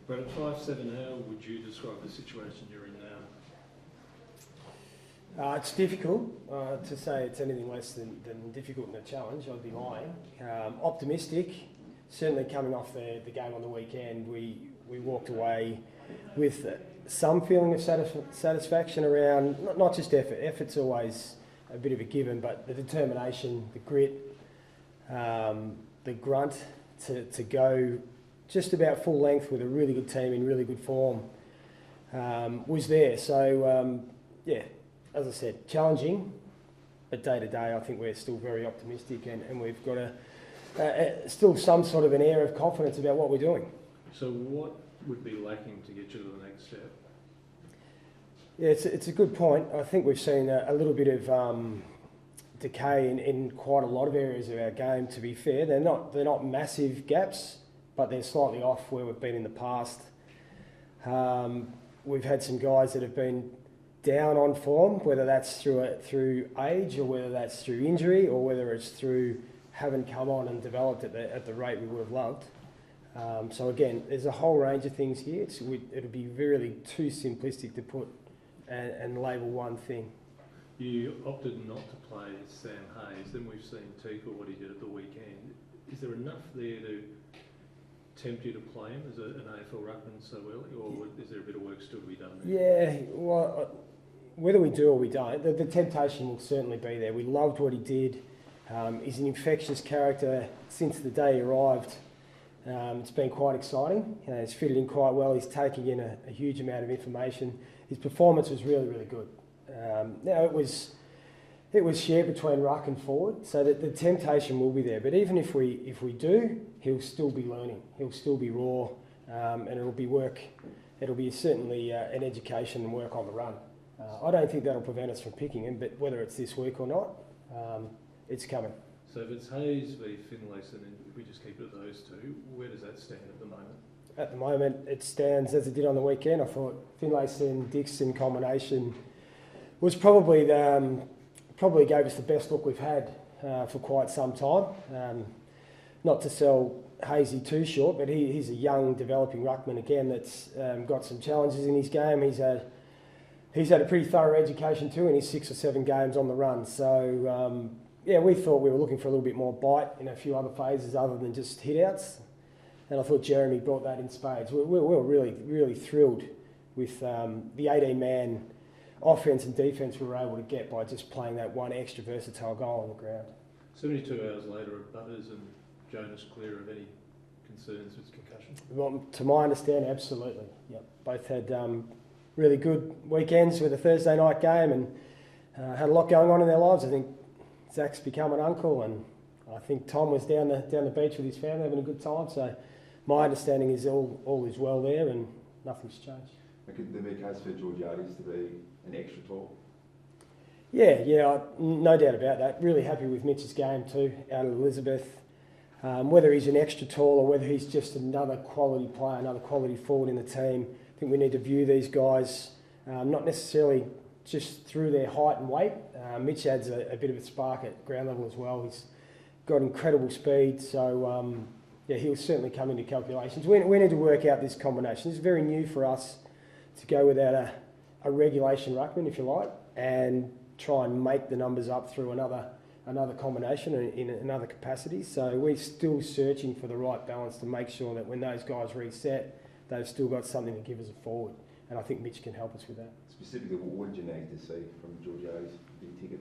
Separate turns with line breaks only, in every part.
But at 5'7", how would you describe the situation you're in now?
It's difficult to say it's anything less than difficult and a challenge. I'd be lying. Optimistic, certainly coming off the game on the weekend, we walked away with some feeling of satisfaction around not just effort. Effort's always a bit of a given, but the determination, the grit, the grunt to go just about full length with a really good team in really good form was there. So, as I said, challenging, but day to day I think we're still very optimistic and we've got still some sort of an air of confidence about what we're doing.
So what would be lacking to get you to the next step?
Yeah, it's a good point. I think we've seen a little bit of decay in quite a lot of areas of our game, to be fair. They're not massive gaps, but they're slightly off where we've been in the past. We've had some guys that have been down on form, whether that's through age or whether that's through injury or whether it's through having come on and developed at the rate we would have loved. So again, there's a whole range of things here. It'd be really too simplistic to put and label one thing.
You opted not to play Sam Hayes, then we've seen Tika, what he did at the weekend. Is there enough there to tempt you to play him as an AFL ruckman so early, or is there a bit of work still to be done there?
Yeah, well, whether we do or we don't, the temptation will certainly be there. We loved what he did. He's an infectious character since the day he arrived. It's been quite exciting. He's fitted in quite well. He's taking in a huge amount of information. His performance was really, really good. Now it was shared between ruck and forward, so that the temptation will be there. But even if we do, he'll still be learning. He'll still be raw, and it'll be work. It'll be certainly an education and work on the run. I don't think that'll prevent us from picking him, but whether it's this week or not, it's coming.
So if it's Hayes v Finlayson, and if we just keep it at those two, where does that stand at the moment?
At the moment, it stands as it did on the weekend. I thought Finlayson-Dixon combination was probably gave us the best look we've had for quite some time. Not to sell Hazy too short, but he's a young, developing ruckman again that's got some challenges in his game. He's had a pretty thorough education too in his 6 or 7 games on the run. So we thought we were looking for a little bit more bite in a few other phases other than just hit-outs. And I thought Jeremy brought that in spades. We were really, really thrilled with the 18-man offence and defence we were able to get by just playing that one extra versatile goal on the ground.
72 hours later, are Butters and Jonas clear of any concerns with concussion?
Well, to my understanding, absolutely. Yep. Both had really good weekends with a Thursday night game and had a lot going on in their lives. I think Zach's become an uncle, and I think Tom was down the beach with his family having a good time. So my understanding is all is well there and nothing's changed.
Could there be a case for Georgiades to be an extra tall?
Yeah, no doubt about that. Really happy with Mitch's game too, out of Elizabeth. Whether he's an extra tall or whether he's just another quality player, another quality forward in the team, I think we need to view these guys not necessarily just through their height and weight. Mitch adds a bit of a spark at ground level as well. He's got incredible speed, so he'll certainly come into calculations. We need to work out this combination. It's very new for us to go without a regulation ruckman, if you like, and try and make the numbers up through another combination in another capacity. So we're still searching for the right balance to make sure that when those guys reset, they've still got something to give us a forward. And I think Mitch can help us with that.
Specifically, what would you need to see from Georgiades' big ticket?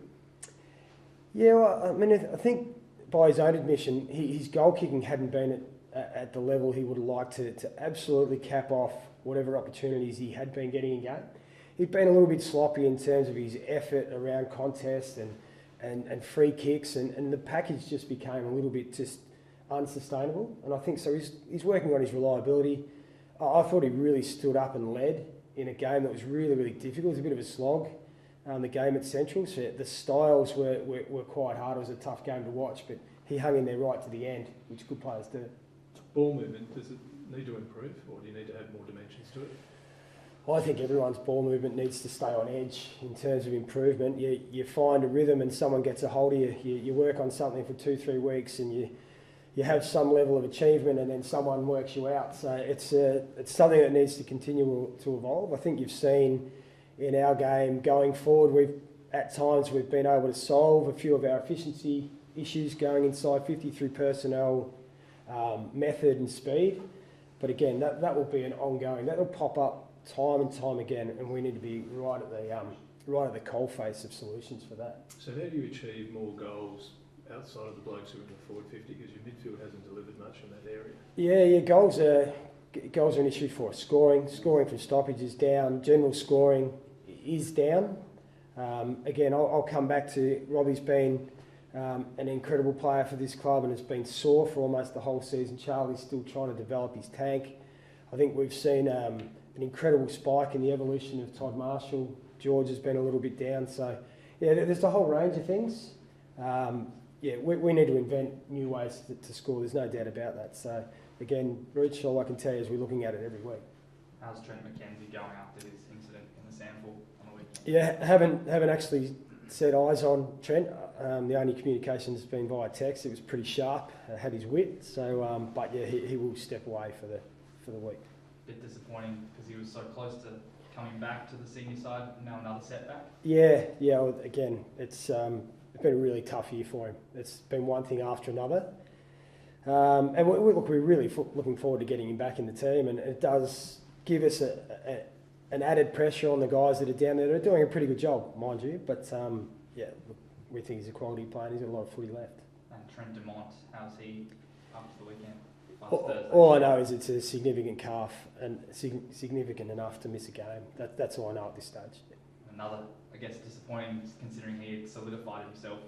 Yeah, well, I mean, I think by his own admission, his goal kicking hadn't been at the level he would have liked to absolutely cap off whatever opportunities he had been getting in game. He'd been a little bit sloppy in terms of his effort around contests and free kicks, and the package just became a little bit just unsustainable. And I think so he's working on his reliability. I thought he really stood up and led in a game that was really, really difficult. It was a bit of a slog, the game at Central. So the styles were quite hard. It was a tough game to watch, but he hung in there right to the end, which good players do.
Ball movement, does it need to improve, or do you need to add more dimensions to it?
I think everyone's ball movement needs to stay on edge in terms of improvement. You find a rhythm and someone gets a hold of you. You work on something for 2-3 weeks and you you have some level of achievement and then someone works you out. So it's something that needs to continue to evolve. I think you've seen in our game going forward, at times we've been able to solve a few of our efficiency issues going inside 50 through personnel, method and speed. But again, that will be an ongoing, that will pop up time and time again, and we need to be right at the coalface of solutions for that.
So how do you achieve more goals outside of the blokes who are in the forward 50, because your midfield hasn't delivered much in that area?
Yeah, goals are an issue for us. Scoring from stoppage is down. General scoring is down. Again, I'll come back to Robbie's been an incredible player for this club and has been sore for almost the whole season. Charlie's still trying to develop his tank. I think we've seen an incredible spike in the evolution of Todd Marshall. George has been a little bit down. So, yeah, there's a whole range of things. We need to invent new ways to score. There's no doubt about that. So, again, Rich, all I can tell you is we're looking at it every week.
How's Trent McKenzie going after this incident in the Sandful on the weekend?
Yeah, haven't actually set eyes on Trent. The only communication has been via text. It was pretty sharp. Had his wit. So, but yeah, he will step away for the week.
Bit disappointing because he was so close to coming back to the senior side. Now another setback.
Yeah. Well, again, it's been a really tough year for him. It's been one thing after another. And we're really looking forward to getting him back in the team, and it does give us an added pressure on the guys that are down there. They're doing a pretty good job, mind you, but we think he's a quality player and he's got a lot of footy left.
And Trent Dumont, how's he after the weekend?
All I know is it's a significant calf and significant enough to miss a game. That's all I know at this stage.
Another, I guess, disappointing considering he had solidified himself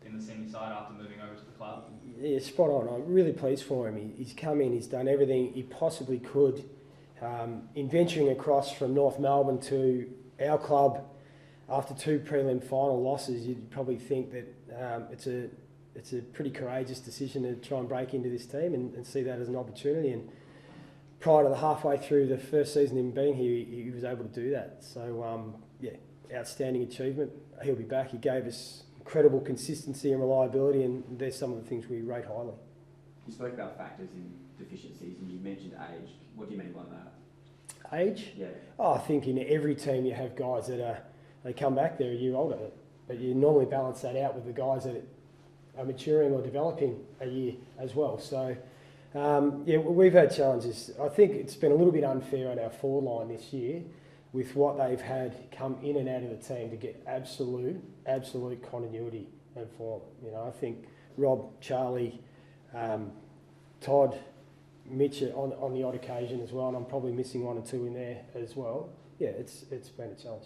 in the senior side after moving over to the club.
Yeah, spot on. I'm really pleased for him. He's come in, he's done everything he possibly could. In venturing across from North Melbourne to our club after 2 prelim final losses, you'd probably think that it's a pretty courageous decision to try and break into this team and see that as an opportunity. And prior to the halfway through the first season in being here, he was able to do that. So, outstanding achievement. He'll be back. He gave us incredible consistency and reliability, and there's some of the things we rate highly.
You spoke about factors in deficiencies and you mentioned age. What do you mean by that?
Age?
Yeah.
I think in every team you have guys that they come back, they're a year older, but you normally balance that out with the guys that are maturing or developing a year as well. So, we've had challenges. I think it's been a little bit unfair on our forward line this year with what they've had come in and out of the team to get absolute continuity and form. You know, I think Rob, Charlie, Todd, Mitch on the odd occasion as well, and I'm probably missing 1 or 2 in there as well. Yeah, it's been a challenge.